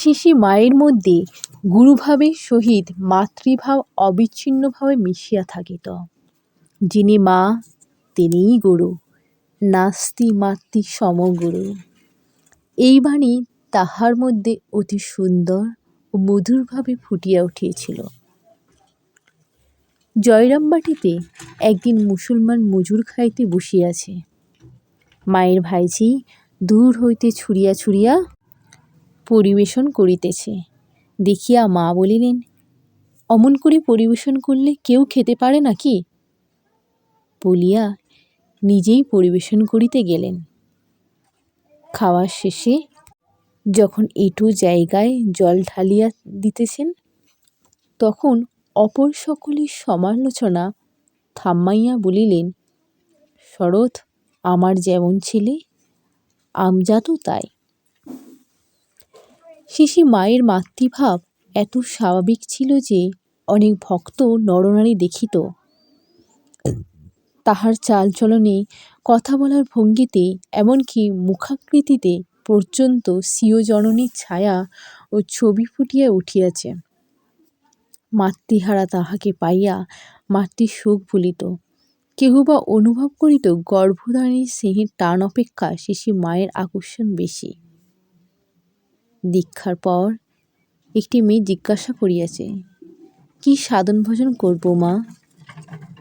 শিশি মায়ের মধ্যে গুরুভাবের সহিত মাতৃভাব অবিচ্ছিন্নভাবে মিশিয়া থাকিত। যিনি মা তিনিই গুরু, নাস্তি মাতৃ সমগুরু। এই বাণী তাহার মধ্যে অতি সুন্দর ও মধুরভাবে ফুটিয়া উঠিয়াছিল। জয়রামবাটিতে একদিন মুসলমান মজুর খাইতে বসিয়াছে। মায়ের ভাইঝি দূর হইতে ছুড়িয়া ছুড়িয়া পরিবেশন করিতেছে দেখিয়া মা বলিলেন, অমন করে পরিবেশন করলে কেউ খেতে পারে নাকি? বলিয়া নিজেই পরিবেশন করিতে গেলেন। খাওয়ার শেষে যখন একটু জায়গায় জল ঢালিয়া দিতেছেন, তখন অপর সকলের সমালোচনা থামাইয়া বলিলেন, শরৎ আমার যেমন ছেলে, আমজাদও তাই। শিশি মায়ের মাতৃভাব এত স্বাভাবিক ছিল যে অনেক ভক্ত নরনারী দেখিত তাহার চালচলনে, কথা বলার ভঙ্গিতে, এমনকি মুখাকৃতিতে পর্যন্ত স্বীয় জননীর ছায়া ও ছবি ফুটিয়া উঠিয়াছে। মাতৃহারা তাহাকে পাইয়া মাতৃশোক ভুলিত। কেহ বা অনুভব করিত গর্ভধারিণীর স্নেহের টান অপেক্ষা শিশি মায়ের আকর্ষণ বেশি। দীক্ষার পর একটি মেয়ে জিজ্ঞাসা করিয়াছে, কি সাধন ভজন করব মা?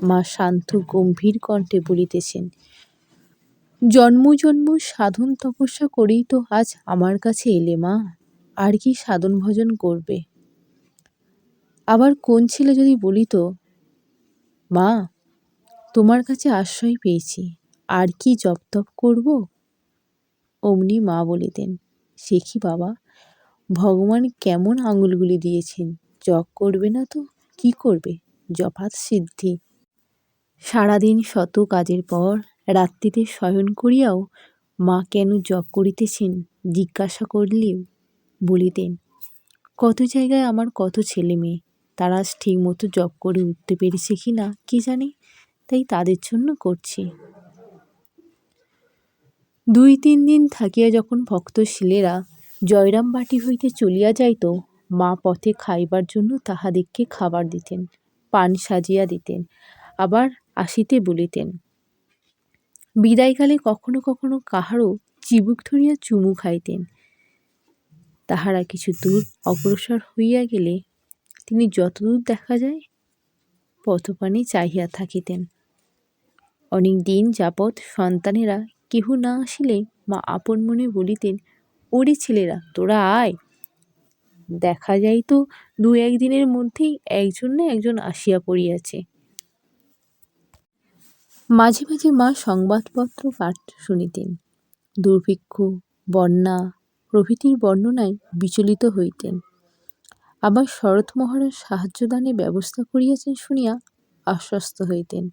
মা শান্ত গম্ভীর কণ্ঠে বলিতেছেন, জন্ম জন্ম সাধন তপস্যা করেই তো আজ আমার কাছে এলে মা, আর কি সাধন ভজন করবে? আবার কোন ছেলে যদি বলিত, মা তোমার কাছে আশ্রয় পেয়েছি, আর কি জপ তপ করব? অমনি মা বলিতেন, সে কি বাবা, ভগবান কেমন আঙুলগুলি দিয়েছেন, জপ করবে না তো কি করবে? জপাত সিদ্ধি। সারাদিন শত কাজের পর রাত্রিতে শয়ন করিয়াও মা কেন জপ করিতেছেন জিজ্ঞাসা করলেও বলিতেন, কত জায়গায় আমার কত ছেলে মেয়ে, তারা আজ ঠিক মতো জপ করে উঠতে পেরেছে কি না কি জানি, তাই তাদের জন্য করছি। 2-3 দিন থাকিয়া যখন ভক্ত শিলেরা জয়রামবাটি হইতে চলিয়া যাইত, মা পথে খাইবার জন্য তাহাদিগকে খাবার দিতেন, পান সাজিয়া দিতেন, আবার আসিতে বলিতেন। বিদায়কালে কখনো কখনো কাহারও চিবুক ধরিয়া চুমু খাইতেন। তাহারা কিছু দূর অগ্রসর হইয়া গেলে তিনি যতদূর দেখা যায় পথপানে চাহিয়া থাকিতেন। অনেক দিন যাবৎ সন্তানেরা কেহ না আসিলে মা আপন মনে বলিতেন, ওরে ছেলেরা তোরা আয়, দেখা যায় তো 2-1 দিনের মধ্যেই একজন না একজন আসিয়া পড়িয়াছে। মাঝে মাঝে মা সংবাদপত্র পাঠ শুনিতেন, দুর্ভিক্ষ, বন্যা প্রভৃতির বর্ণনায় বিচলিত হইতেন। আবার শরৎ মহারাজ সাহায্যদানে ব্যবস্থা করিয়াছেন শুনিয়া আশ্বস্ত হইতেন।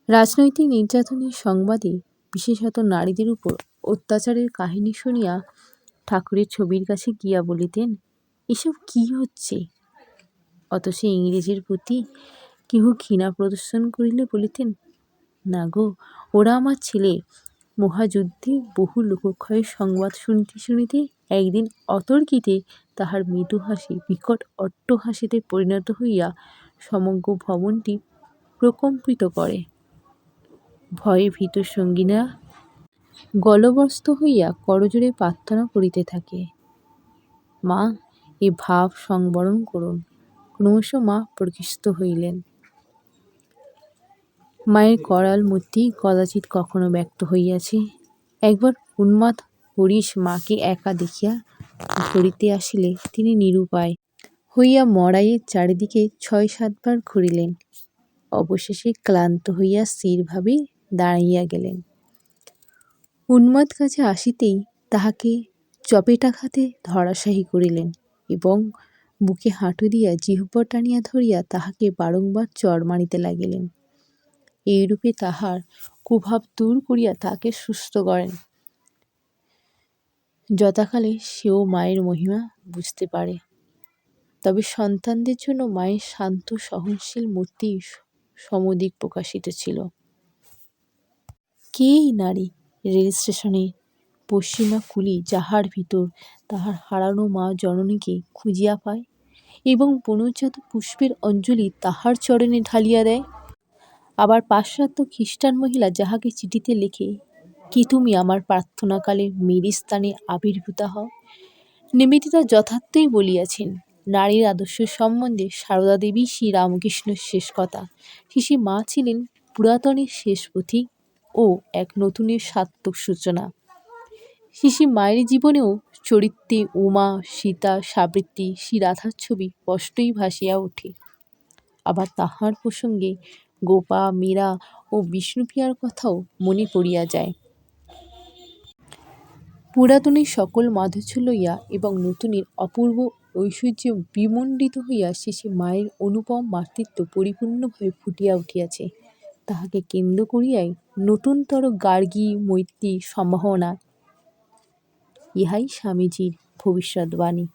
রাজনৈতিক নির্যাতনের সংবাদে, বিশেষত নারীদের উপর অত্যাচারের কাহিনী শুনিয়া ঠাকুরের ছবির কাছে গিয়া বলিতেন, এসব কি হচ্ছে? অথচ ইংরেজের প্রতি কেহ ঘৃণা প্রদর্শন করিলে বলিতেন, না গো, ওরা আমার ছেলে। মহাযুদ্ধে বহু লোকক্ষয়ের সংবাদ শুনিতে শুনিতে একদিন অতর্কিতে তাহার মৃদু হাসি বিকট অট্টহাসিতে পরিণত হইয়া সমগ্র ভবনটি প্রকম্পিত করে। ভয়ে ভীত সঙ্গীরা গলবস্ত হইয়া করজোড়ে প্রার্থনা করিতে থাকে, মা এ ভাব সংবরণ করুন। ক্রমশ মা প্রকৃষ্ট হইলেন। মায়ের করাল মূর্তি কদাচিৎ কখনো ব্যক্ত হইয়াছে। একবার উন্মাদ হরিশ মাকে একা দেখিয়া ধরিতে আসিলে তিনি নিরুপায় হইয়া মড়াইয়ের চারিদিকে 6-7 বার ঘুরিলেন। অবশেষে ক্লান্ত হইয়া স্থিরভাবে দাঁড়াইয়া গেলেন। উন্মাদ কাছে আসিতেই তাহাকে চপেটাঘাতে ধরাশায়ী করিলেন এবং বুকে হাঁটু দিয়া জিহ্বা টানিয়া ধরিয়া তাহাকে বারংবার চড় মারিতে লাগিলেন। এইরূপে তাহার কুভাব দূর করিয়া তাহাকে সুস্থ করেন, যথাকালে সেও মায়ের মহিমা বুঝতে পারে। তবে সন্তানদের জন্য মায়ের শান্ত সহনশীল মূর্তি সমধিক প্রকাশিত ছিল। কে এই নারী? রেল স্টেশনে পশ্চিমা কুলি যাহার ভিতর তাহার হারানো মা জননীকে খুঁজিয়া পায় এবং বনজাত পুষ্পের অঞ্জলি তাহার চরণে ঢালিয়া দেয়। আবার পাশ্চাত্য খ্রিস্টান মহিলা যাহাকে চিঠিতে লেখে, কি তুমি আমার প্রার্থনাকালে মেরি স্থানে আবির্ভূতা হও। নিবেদিতা যথার্থই বলিয়াছেন। নারীর আদর্শ সম্বন্ধে সারদা দেবী শ্রী রামকৃষ্ণের শেষ কথা। শ্রী মা ছিলেন পুরাতনের শেষ পথিক ও এক নতুনের সার্থক সূচনা। শ্রী মায়ের জীবনেও চরিত্রে উমা, সীতা, সাবিত্রী, শ্রী রাধার ছবি স্পষ্টই ভাসিয়া ওঠে। আবার তাহার প্রসঙ্গে গোপা, মীরা ও বিষ্ণুপ্রিয়ার কথাও মনে পড়িয়া যায়। পুরাতনের সকল মাধুর্য লইয়া এবং নতুনের অপূর্ব ঐশ্বর্যে বিমণ্ডিত হইয়া শ্রী মায়ের অনুপম মাতৃত্ব পরিপূর্ণভাবে ফুটিয়া উঠিয়াছে। তাহাকে কেন্দ্র করিয়াই নূতনতর গার্গী মৈত্রী সম্ভাবনা। ইহাই স্বামীজীর ভবিষ্যৎবাণী।